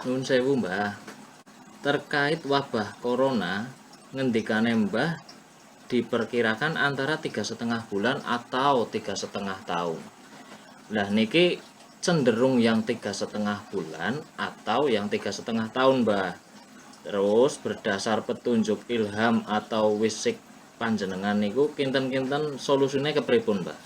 Nuwun sewu Mbah, terkait wabah corona ngendikane Mbah diperkirakan antara 3,5 bulan atau 3,5 tahun. Lah niki cenderung yang 3,5 bulan atau yang 3,5 tahun Mbah. Terus berdasar petunjuk ilham atau wisik panjenengan niku kinten-kinten solusine kepripun Mbah?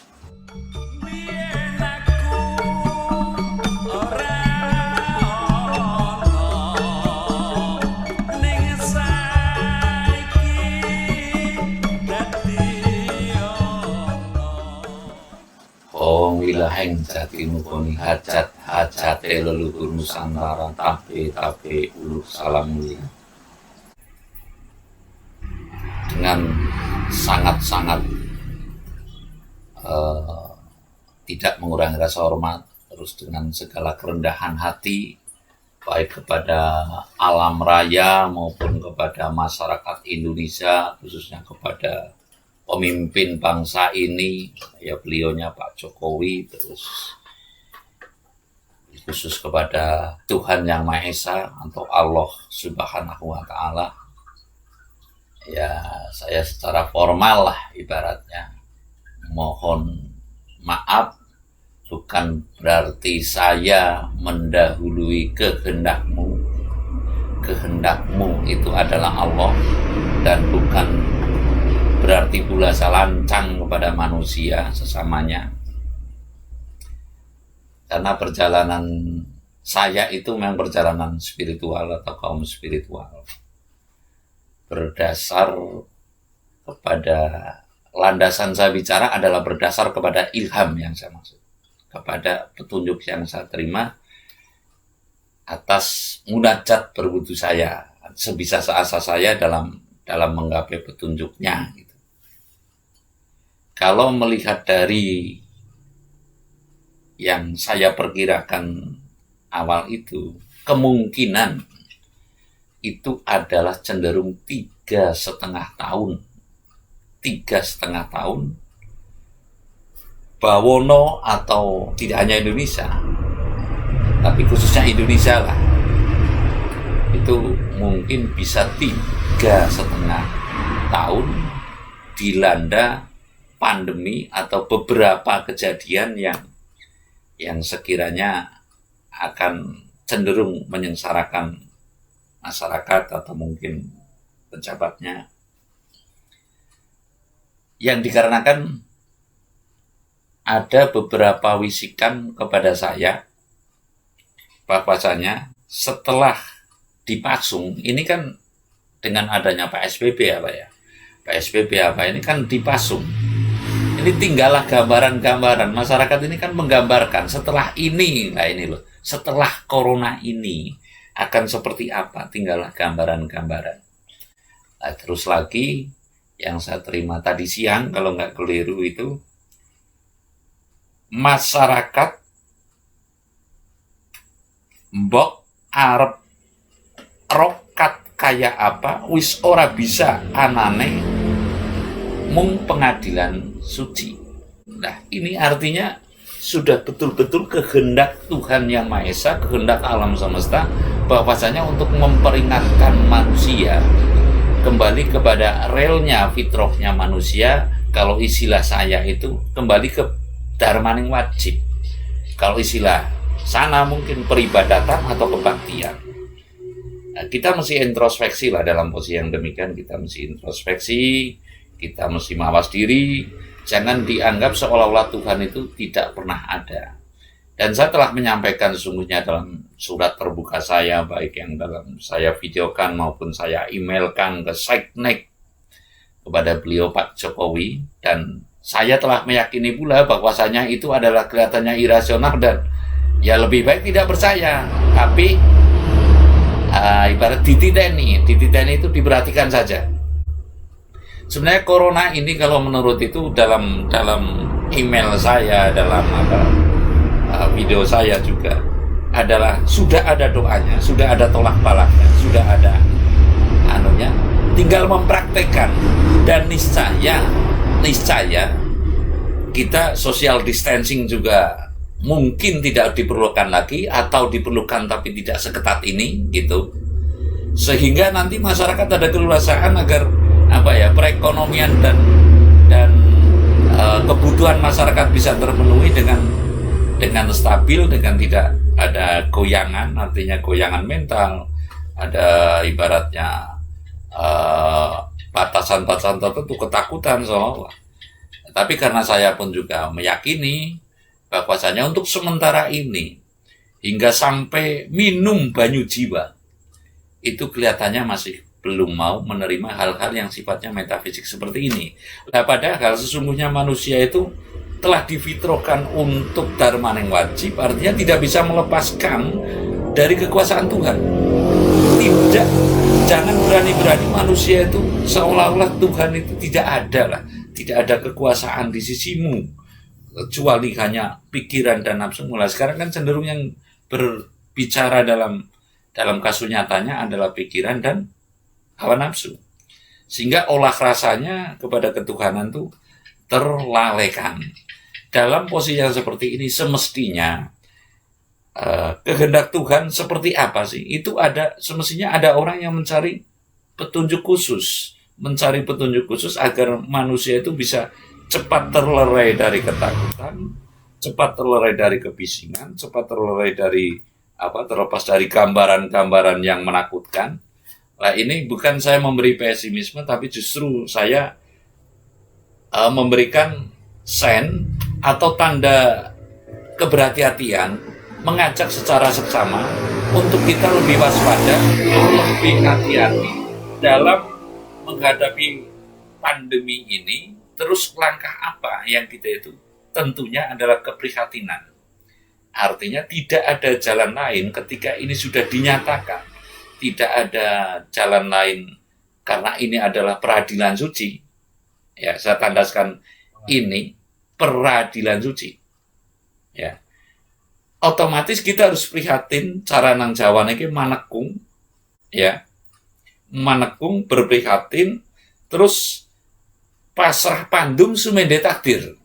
Om wilaheng jati nukoni hajate leluhur Nusantara tabe ulu salam mulia. Dengan sangat-sangat tidak mengurangi rasa hormat, terus dengan segala kerendahan hati, baik kepada alam raya maupun kepada masyarakat Indonesia, khususnya kepada pemimpin bangsa ini, ya beliaunya Pak Jokowi, terus khusus kepada Tuhan Yang Maha Esa atau Allah Subhanahu wa Ta'ala. Ya, saya secara formal lah ibaratnya mohon maaf, bukan berarti saya mendahului kehendakmu. Kehendakmu itu adalah Allah, dan bukan berarti pula saya lancang kepada manusia sesamanya. Karena perjalanan saya itu memang perjalanan spiritual atau kaum spiritual. Berdasar kepada landasan saya bicara adalah berdasar kepada ilham yang saya maksud. Kepada petunjuk yang saya terima atas munajat berwudu saya. Sebisa seasa saya dalam menggapai petunjuknya. Kalau melihat dari yang saya perkirakan awal itu, kemungkinan itu adalah cenderung 3,5 tahun. 3,5 tahun bawono, atau tidak hanya Indonesia, tapi khususnya Indonesia lah, itu mungkin bisa 3,5 tahun dilanda pandemi atau beberapa kejadian yang sekiranya akan cenderung menyengsarakan masyarakat atau mungkin pejabatnya, yang dikarenakan ada beberapa wisikan kepada saya bahwasanya setelah dipasung, ini kan dengan adanya PSBB PSBB ini kan dipasung. Ini tinggallah gambaran-gambaran. Masyarakat ini kan menggambarkan setelah ini, setelah corona ini akan seperti apa, tinggallah gambaran-gambaran. Nah, terus lagi yang saya terima tadi siang, kalau nggak keliru itu, masyarakat mbok arep rokat kayak apa, wis ora bisa anane mung pengadilan suci. Nah, ini artinya sudah betul-betul kehendak Tuhan Yang Maha Esa, kehendak alam semesta, bahwasanya untuk memperingatkan manusia kembali kepada relnya, fitrahnya manusia. Kalau istilah saya itu kembali ke darmaning wajib. Kalau istilah sana mungkin peribadatan atau kebaktian. Nah, kita mesti introspeksi lah dalam posisi yang demikian. Kita mesti introspeksi, kita mesti mawas diri. Jangan dianggap seolah-olah Tuhan itu tidak pernah ada. Dan saya telah menyampaikan sesungguhnya dalam surat terbuka saya, baik yang dalam saya videokan maupun saya emailkan ke Seknek kepada beliau Pak Jokowi, dan saya telah meyakini pula bahwasanya itu adalah kelihatannya irasional dan ya lebih baik tidak percaya. Tapi ibarat dititeni itu diperhatikan saja. Sebenarnya corona ini kalau menurut itu dalam email saya, dalam video saya juga adalah sudah ada doanya, sudah ada tolak balaknya, sudah ada anunya, tinggal mempraktekkan. Dan niscaya kita social distancing juga mungkin tidak diperlukan lagi atau diperlukan tapi tidak seketat ini gitu, sehingga nanti masyarakat ada keleluasaan agar perekonomian dan kebutuhan masyarakat bisa terpenuhi dengan stabil, dengan tidak ada goyangan, artinya goyangan mental, ada ibaratnya batasan-batasan tertentu, ketakutan seolah. Tapi karena saya pun juga meyakini bahwasanya untuk sementara ini hingga sampai minum banyu jiwa itu kelihatannya masih belum mau menerima hal-hal yang sifatnya metafisik seperti ini. Nah, padahal sesungguhnya manusia itu telah difitrahkan untuk dharma yang wajib, artinya tidak bisa melepaskan dari kekuasaan Tuhan. Tidak, jangan berani-berani manusia itu seolah-olah Tuhan itu tidak ada lah, tidak ada kekuasaan di sisimu, kecuali hanya pikiran dan nafsu. Mulai sekarang kan cenderung yang berbicara dalam kasus nyatanya adalah pikiran dan hawa nafsu, sehingga olah rasanya kepada ketuhanan itu terlalaikan. Dalam posisi yang seperti ini semestinya kehendak Tuhan seperti apa sih? Itu semestinya ada orang yang mencari petunjuk khusus agar manusia itu bisa cepat terlerai dari ketakutan, cepat terlerai dari kebisingan, cepat terlerai dari terlepas dari gambaran-gambaran yang menakutkan. Nah, ini bukan saya memberi pesimisme, tapi justru saya memberikan sign atau tanda keberhati-hatian, mengajak secara seksama untuk kita lebih waspada, lebih hati-hati dalam menghadapi pandemi ini. Terus langkah apa yang kita itu tentunya adalah keprihatinan. Artinya tidak ada jalan lain ketika ini sudah dinyatakan. Tidak ada jalan lain karena ini adalah peradilan suci. Ya, saya tandaskan ini peradilan suci. Ya. Otomatis kita harus prihatin cara nang Jawane iki manekung. Ya. Manekung, berprihatin, terus pasrah pandum sumende takdir.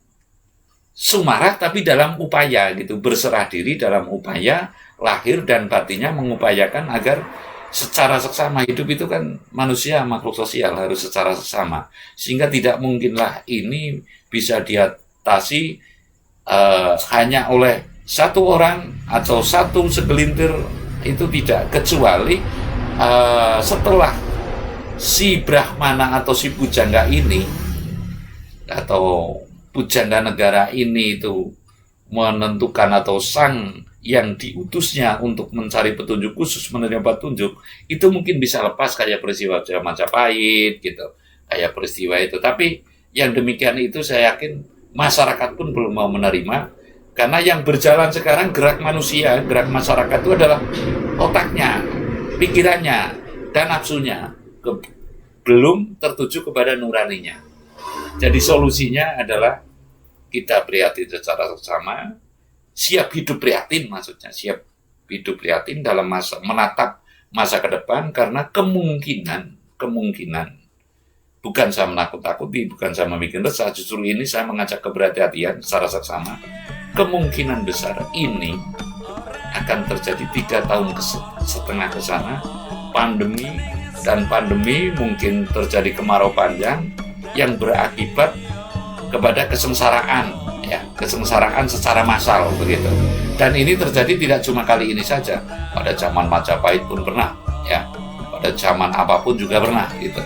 Sumarah tapi dalam upaya gitu, berserah diri dalam upaya lahir dan batinnya mengupayakan agar secara seksama. Hidup itu kan manusia makhluk sosial, harus secara seksama, sehingga tidak mungkinlah ini bisa diatasi hanya oleh satu orang atau satu segelintir. Itu tidak, kecuali setelah si Brahmana atau si pujangga ini atau pujangga negara ini itu menentukan, atau sang yang diutusnya untuk mencari petunjuk khusus, menerima petunjuk, itu mungkin bisa lepas kayak peristiwa Majapahit gitu, kayak peristiwa itu. Tapi yang demikian itu saya yakin masyarakat pun belum mau menerima, karena yang berjalan sekarang gerak manusia, gerak masyarakat itu adalah otaknya, pikirannya, dan nafsunya, belum tertuju kepada nuraninya. Jadi solusinya adalah kita prihatin secara seksama, siap hidup prihatin, maksudnya siap hidup prihatin dalam menatap masa ke depan, karena kemungkinan bukan saya menakut-takuti, bukan saya membuat resah, justru ini saya mengajak keberhati-hatian secara seksama. Kemungkinan besar ini akan terjadi 3 tahun setengah ke sana, pandemi mungkin terjadi kemarau panjang yang berakibat kepada kesengsaraan, ya, kesengsaraan secara massal begitu. Dan ini terjadi tidak cuma kali ini saja, pada zaman Majapahit pun pernah, ya, pada zaman apapun juga pernah gitu.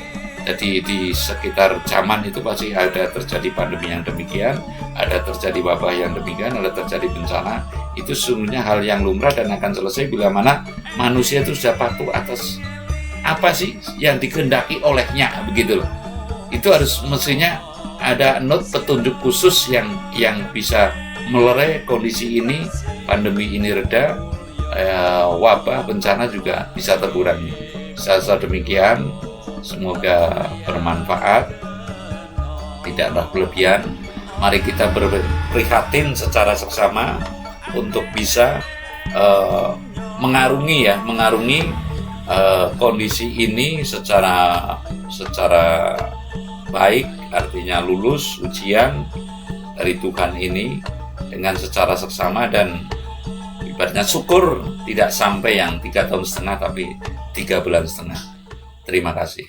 Jadi di sekitar zaman itu pasti ada terjadi pandemi yang demikian, ada terjadi wabah yang demikian, ada terjadi bencana. Itu sesungguhnya hal yang lumrah dan akan selesai bila mana manusia itu sudah patuh atas apa sih yang dikehendaki olehnya, begitu loh. Itu harus mestinya ada note petunjuk khusus yang bisa melerai kondisi ini, pandemi ini reda, wabah bencana juga bisa terkurangi. Saya demikian, semoga bermanfaat, tidaklah berlebihan. Mari kita berprihatin secara seksama untuk bisa mengarungi kondisi ini secara baik, artinya lulus ujian dari Tuhan ini dengan secara seksama, dan ibaratnya syukur tidak sampai yang 3,5 tahun tapi 3,5 bulan. Terima kasih.